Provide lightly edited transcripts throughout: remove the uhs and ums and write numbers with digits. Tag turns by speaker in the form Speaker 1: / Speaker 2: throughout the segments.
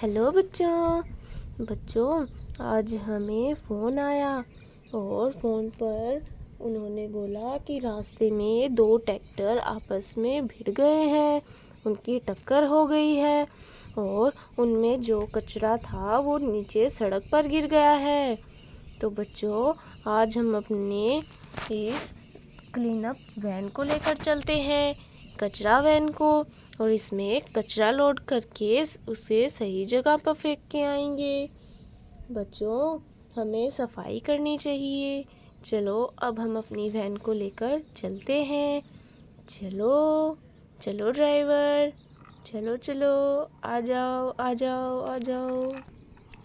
Speaker 1: Hello बच्चों आज हमें फ़ोन आया और फ़ोन पर उन्होंने बोला कि रास्ते में दो ट्रैक्टर आपस में भिड़ गए हैं, उनकी टक्कर हो गई है और उनमें जो कचरा था वो नीचे सड़क पर गिर गया है। तो बच्चों आज हम अपने इस क्लीन अप वैन को लेकर चलते हैं, कचरा वैन को, और इसमें कचरा लोड करके उसे सही जगह पर फेंक के आएंगे। बच्चों हमें सफाई करनी चाहिए। चलो अब हम अपनी वैन को लेकर चलते हैं। चलो चलो ड्राइवर, चलो चलो, आ जाओ आ जाओ आ जाओ,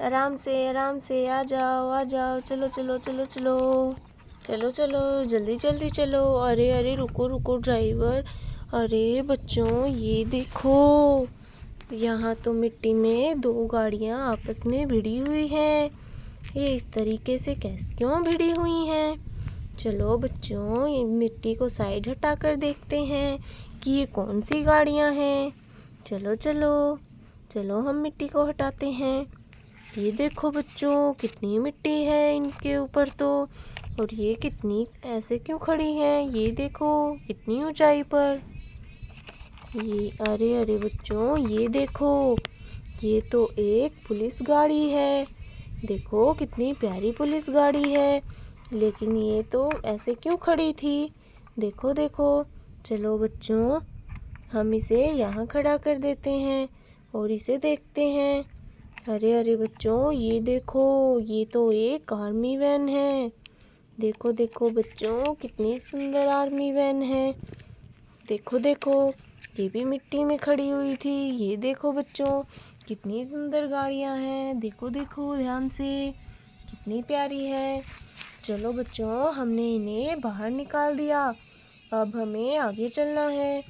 Speaker 1: आराम से आ जाओ, चलो चलो चलो चलो चलो चलो, जल्दी जल्दी चलो। अरे अरे रुको रुको ड्राइवर, अरे बच्चों ये देखो, यहाँ तो मिट्टी में दो गाड़ियाँ आपस में भिड़ी हुई हैं। ये इस तरीके से कैसे क्यों भिड़ी हुई हैं? चलो बच्चों ये मिट्टी को साइड हटाकर देखते हैं कि ये कौन सी गाड़ियाँ हैं। चलो चलो चलो हम मिट्टी को हटाते हैं। ये देखो बच्चों कितनी मिट्टी है इनके ऊपर तो, और ये कितनी ऐसे क्यों खड़ी हैं? ये देखो कितनी ऊंचाई पर। ये अरे अरे बच्चों ये देखो, ये तो एक पुलिस गाड़ी है। देखो कितनी प्यारी पुलिस गाड़ी है, लेकिन ये तो ऐसे क्यों खड़ी थी? देखो देखो। चलो बच्चों हम इसे यहाँ खड़ा कर देते हैं और इसे देखते हैं। अरे अरे बच्चों ये देखो, ये तो एक आर्मी वैन है। देखो देखो बच्चों कितनी सुंदर आर्मी वैन है। देखो देखो ये भी मिट्टी में खड़ी हुई थी। ये देखो बच्चों कितनी सुंदर गाड़ियां हैं। देखो देखो ध्यान से, कितनी प्यारी है। चलो बच्चों हमने इन्हें बाहर निकाल दिया, अब हमें आगे चलना है,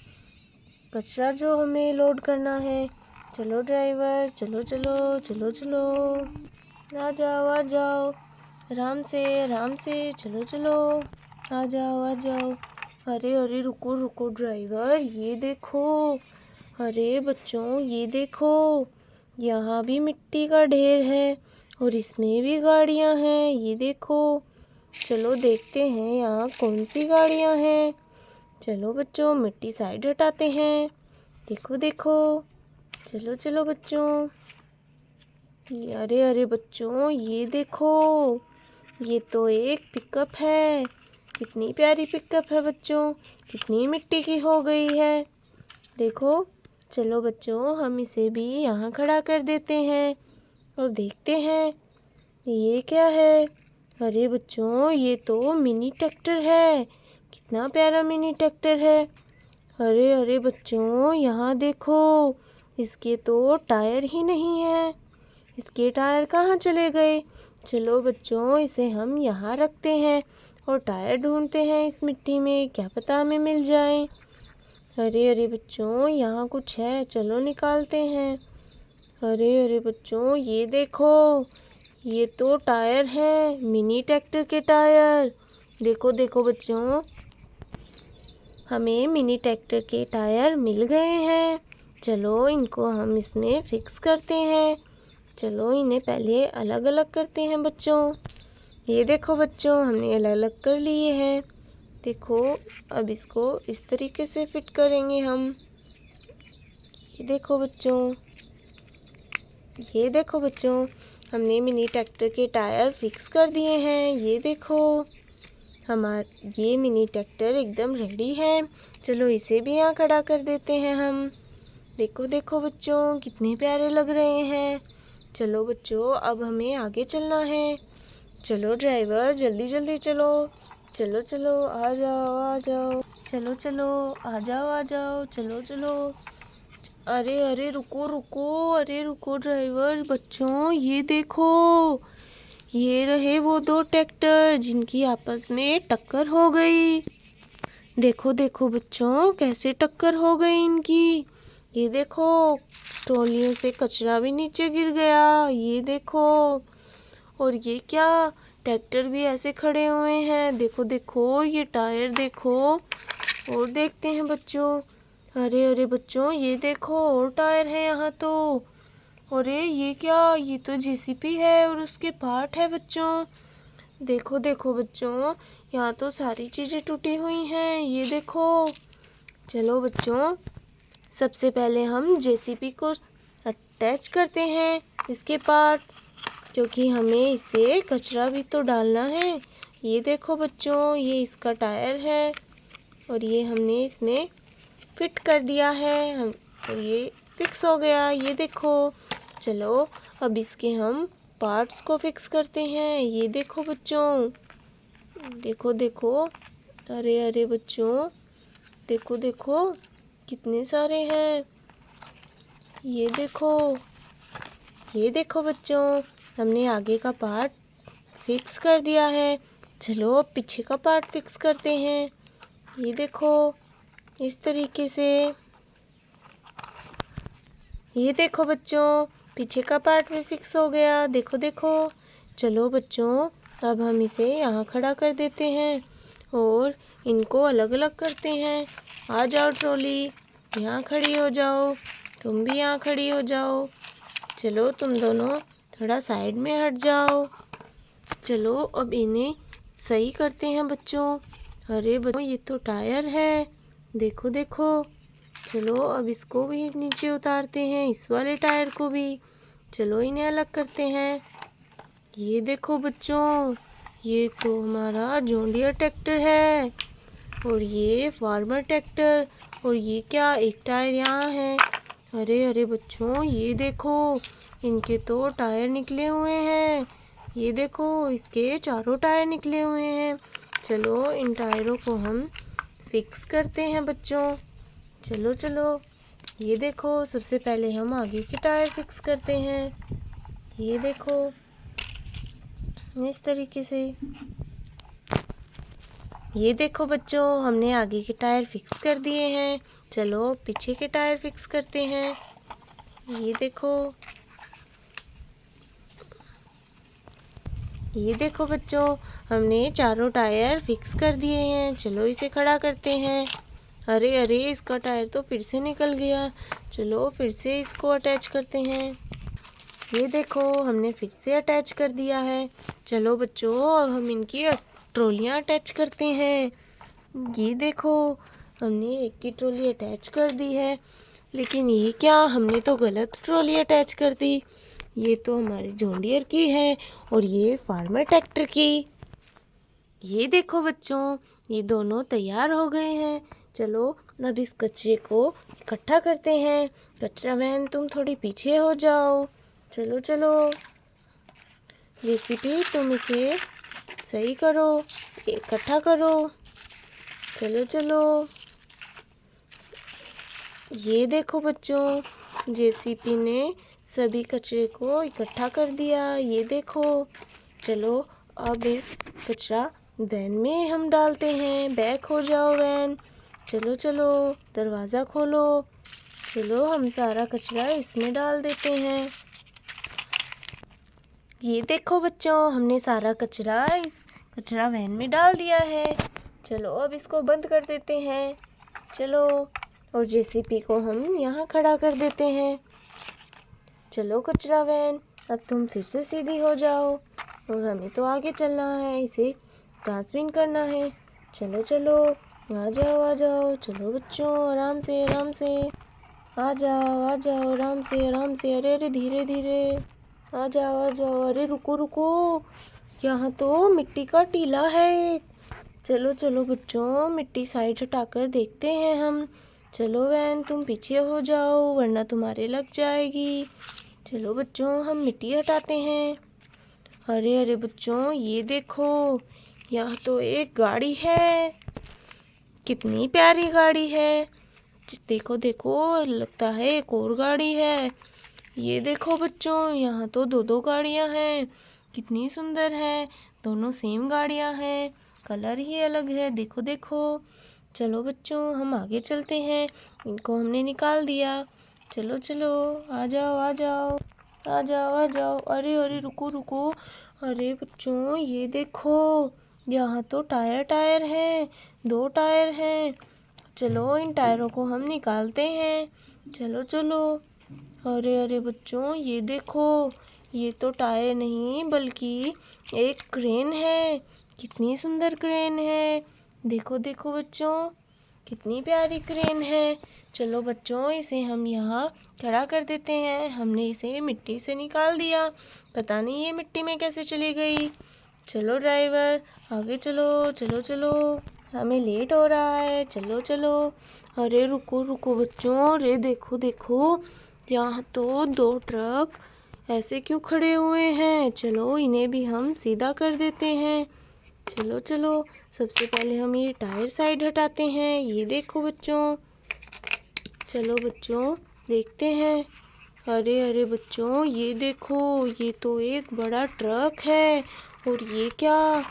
Speaker 1: कचरा जो हमें लोड करना है। चलो ड्राइवर, चलो चलो चलो चलो, आ जाओ, आराम से, चलो चलो, आ जाओ। अरे अरे रुको रुको ड्राइवर, ये देखो, अरे बच्चों ये देखो, यहाँ भी मिट्टी का ढेर है और इसमें भी गाड़ियाँ हैं। ये देखो, चलो देखते हैं यहाँ कौन सी गाड़ियाँ हैं। चलो बच्चों मिट्टी साइड हटाते हैं। देखो देखो, चलो चलो बच्चों। अरे अरे बच्चों ये देखो, ये तो एक पिकअप है। कितनी प्यारी पिकअप है बच्चों, कितनी मिट्टी की हो गई है। देखो चलो बच्चों हम इसे भी यहाँ खड़ा कर देते हैं और देखते हैं ये क्या है। अरे बच्चों ये तो मिनी ट्रैक्टर है, कितना प्यारा मिनी ट्रैक्टर है। अरे अरे बच्चों यहाँ देखो, इसके तो टायर ही नहीं है, इसके टायर कहाँ चले गए? चलो बच्चों इसे हम यहाँ रखते हैं और टायर ढूंढते हैं इस मिट्टी में, क्या पता हमें मिल जाए। अरे अरे बच्चों यहाँ कुछ है, चलो निकालते हैं। अरे अरे बच्चों ये देखो, ये तो टायर है, मिनी ट्रैक्टर के टायर। देखो देखो बच्चों, हमें मिनी ट्रैक्टर के टायर मिल गए हैं। चलो इनको हम इसमें फिक्स करते हैं। चलो इन्हें पहले अलग अलग करते हैं बच्चों। ये देखो बच्चों हमने अलग अलग कर लिए हैं। देखो अब इसको इस तरीके से फिट करेंगे हम। ये देखो बच्चों, ये देखो बच्चों हमने मिनी ट्रैक्टर के टायर फिक्स कर दिए हैं। ये देखो ये मिनी ट्रैक्टर एकदम रेडी है। चलो इसे भी यहाँ खड़ा कर देते हैं हम। देखो देखो बच्चों कितने प्यारे लग रहे हैं। चलो बच्चों अब हमें आगे चलना है। चलो ड्राइवर जल्दी जल्दी चलो, चलो चलो आ जाओ, चलो चलो आ जाओ, चलो चलो। अरे अरे रुको रुको, अरे रुको ड्राइवर, बच्चों ये देखो, ये रहे वो दो ट्रैक्टर जिनकी आपस में टक्कर हो गई। देखो देखो बच्चों कैसे टक्कर हो गई इनकी। ये देखो ट्रॉलियों से कचरा भी नीचे गिर गया। ये देखो, और ये क्या, ट्रैक्टर भी ऐसे खड़े हुए हैं। देखो देखो ये टायर देखो, और देखते हैं बच्चों। अरे अरे बच्चों ये देखो और टायर है यहाँ तो, अरे ये क्या, ये तो जेसीबी है और उसके पार्ट है बच्चों। देखो देखो बच्चों, यहाँ तो सारी चीज़ें टूटी हुई हैं, ये देखो। चलो बच्चों, सबसे पहले हम जेसीबी को अटैच करते हैं इसके पार्ट, क्योंकि हमें इसे कचरा भी तो डालना है। ये देखो बच्चों, ये इसका टायर है और ये हमने इसमें फिट कर दिया है और ये फिक्स हो गया, ये देखो। चलो अब इसके हम पार्ट्स को फिक्स करते हैं। ये देखो बच्चों, देखो देखो, अरे अरे बच्चों, देखो देखो कितने सारे हैं। ये देखो, ये देखो बच्चों, हमने आगे का पार्ट फिक्स कर दिया है। चलो अब पीछे का पार्ट फिक्स करते हैं। ये देखो, इस तरीके से। ये देखो बच्चों, पीछे का पार्ट भी फिक्स हो गया, देखो देखो। चलो बच्चों, अब हम इसे यहाँ खड़ा कर देते हैं और इनको अलग अलग करते हैं। आ जाओ ट्रॉली, यहाँ खड़ी हो जाओ, तुम भी यहाँ खड़ी हो जाओ। चलो तुम दोनों थोड़ा साइड में हट जाओ। चलो अब इन्हें सही करते हैं बच्चों। अरे बच्चों, ये तो टायर है, देखो देखो। चलो अब इसको भी नीचे उतारते हैं, इस वाले टायर को भी। चलो इन्हें अलग करते हैं। ये देखो बच्चों, ये तो हमारा जॉन डियर ट्रैक्टर है और ये फार्मर ट्रैक्टर। और ये क्या, एक टायर यहाँ है। अरे अरे बच्चों, ये देखो, इनके तो टायर निकले हुए हैं। ये देखो, इसके चारों टायर निकले हुए हैं। चलो इन टायरों को हम फिक्स करते हैं बच्चों। चलो चलो, ये देखो, सबसे पहले हम आगे के टायर फिक्स करते हैं। ये देखो, इस तरीके से। ये देखो बच्चों, हमने आगे के टायर फिक्स कर दिए हैं। चलो पीछे के टायर फिक्स करते हैं। ये देखो, ये देखो बच्चों, हमने चारों टायर फिक्स कर दिए हैं। चलो इसे खड़ा करते हैं। अरे अरे, इसका टायर तो फिर से निकल गया। चलो फिर से इसको अटैच करते हैं। ये देखो, हमने फिर से अटैच कर दिया है। चलो बच्चों, अब हम इनकी ट्रॉलियाँ अटैच करते हैं। ये देखो, हमने एक की ट्रॉली अटैच कर दी है, लेकिन ये क्या, हमने तो गलत ट्रॉली अटैच कर दी। ये तो हमारी जॉन डियर की है और ये फार्मर ट्रैक्टर की। ये देखो बच्चों, ये दोनों तैयार हो गए हैं। चलो अब इस कचरे को इकट्ठा करते हैं। कचरा वैन, तुम थोड़ी पीछे हो जाओ। चलो चलो, जेसीबी तुम इसे सही करो, इकट्ठा करो। चलो चलो, ये देखो बच्चों, जेसीबी ने सभी कचरे को इकट्ठा कर दिया, ये देखो। चलो अब इस कचरा वैन में हम डालते हैं। बैक हो जाओ वैन। चलो चलो, दरवाज़ा खोलो। चलो हम सारा कचरा इसमें डाल देते हैं। ये देखो बच्चों, हमने सारा कचरा इस कचरा वैन में डाल दिया है। चलो अब इसको बंद कर देते हैं। चलो, और जेसीबी को हम यहाँ खड़ा कर देते हैं। चलो कचरा वैन, अब तुम फिर से सीधी हो जाओ और हमें तो आगे चलना है, इसे ट्रांसमिट करना है। चलो चलो, आ जाओ आ जाओ। चलो बच्चों, आराम से आराम से आ जाओ, आराम से आराम से। अरे अरे, धीरे धीरे आ जाओ। अरे रुको रुको, यहाँ तो मिट्टी का टीला है। चलो चलो बच्चों, मिट्टी साइड हटाकर देखते हैं हम। चलो वैन, तुम पीछे हो जाओ वरना तुम्हारे लग जाएगी। चलो बच्चों, हम मिट्टी हटाते हैं। अरे अरे बच्चों, ये देखो, यहाँ तो एक गाड़ी है। कितनी प्यारी गाड़ी है। देखो देखो, लगता है एक और गाड़ी है। ये देखो बच्चों, यहाँ तो दो दो गाड़ियाँ हैं। कितनी सुंदर है, दोनों सेम गाड़ियाँ हैं, कलर ही अलग है। देखो देखो। चलो बच्चों, हम आगे चलते हैं। इनको हमने निकाल दिया। चलो चलो, आ जाओ आ जाओ आ जाओ आ जाओ। अरे अरे, रुको रुको। अरे बच्चों, ये देखो, यहाँ तो टायर हैं, दो टायर हैं। चलो इन टायरों को हम निकालते हैं। चलो चलो, अरे अरे बच्चों, ये देखो, ये तो टायर नहीं बल्कि एक क्रेन है। कितनी सुंदर क्रेन है। देखो देखो बच्चों, कितनी प्यारी क्रेन है। चलो बच्चों, इसे हम यहाँ खड़ा कर देते हैं। हमने इसे मिट्टी से निकाल दिया। पता नहीं ये मिट्टी में कैसे चली गई। चलो ड्राइवर, आगे चलो, चलो चलो, हमें लेट हो रहा है, चलो चलो। अरे रुको रुको बच्चों, अरे देखो देखो, यहाँ तो 2 ट्रक ऐसे क्यों खड़े हुए हैं। चलो इन्हें भी हम सीधा कर देते हैं। चलो चलो, सबसे पहले हम ये टायर साइड हटाते हैं। ये देखो बच्चों, चलो बच्चों देखते हैं। अरे अरे बच्चों, ये देखो, ये तो एक बड़ा ट्रक है। और ये क्या,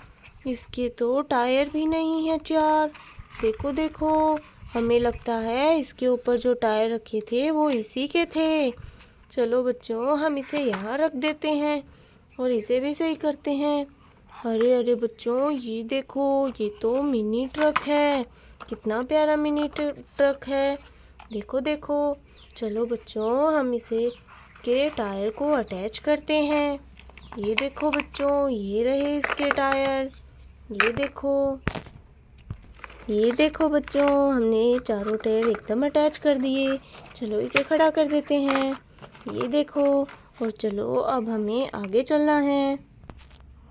Speaker 1: इसके तो टायर भी नहीं है 4। देखो देखो, हमें लगता है इसके ऊपर जो टायर रखे थे वो इसी के थे। चलो बच्चों, हम इसे यहाँ रख देते हैं और इसे भी सही करते हैं। अरे अरे बच्चों, ये देखो, ये तो मिनी ट्रक है। कितना प्यारा मिनी ट्रक है। देखो देखो, चलो बच्चों, हम इसे के टायर को अटैच करते हैं। ये देखो बच्चों, ये रहे इसके टायर। ये देखो, ये देखो बच्चों, हमने चारों टायर एकदम अटैच कर दिए। चलो इसे खड़ा कर देते हैं। ये देखो, और चलो अब हमें आगे चलना है।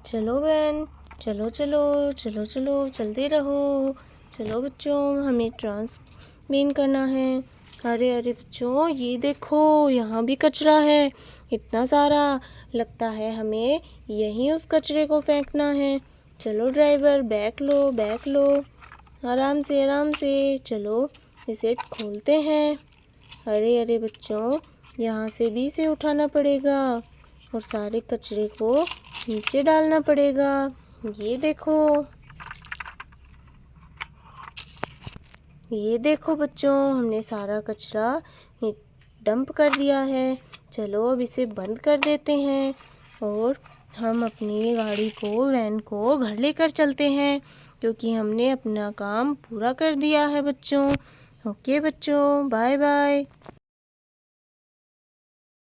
Speaker 1: चलो बहन, चलो चलो, चलो चलो, चलते रहो। चलो बच्चों, हमें ट्रांसमीन करना है। अरे अरे बच्चों, ये देखो, यहाँ भी कचरा है इतना सारा। लगता है हमें यहीं उस कचरे को फेंकना है। चलो ड्राइवर, बैक लो, बैक लो, आराम से आराम से। चलो इसे खोलते हैं। अरे अरे बच्चों, यहाँ से भी इसे उठाना पड़ेगा और सारे कचरे को नीचे डालना पड़ेगा। ये देखो, ये देखो बच्चों, हमने सारा कचरा डंप कर दिया है। चलो अब इसे बंद कर देते हैं और हम अपनी गाड़ी को, वैन को घर लेकर चलते हैं, क्योंकि हमने अपना काम पूरा कर दिया है बच्चों। ओके बच्चों, बाय बाय।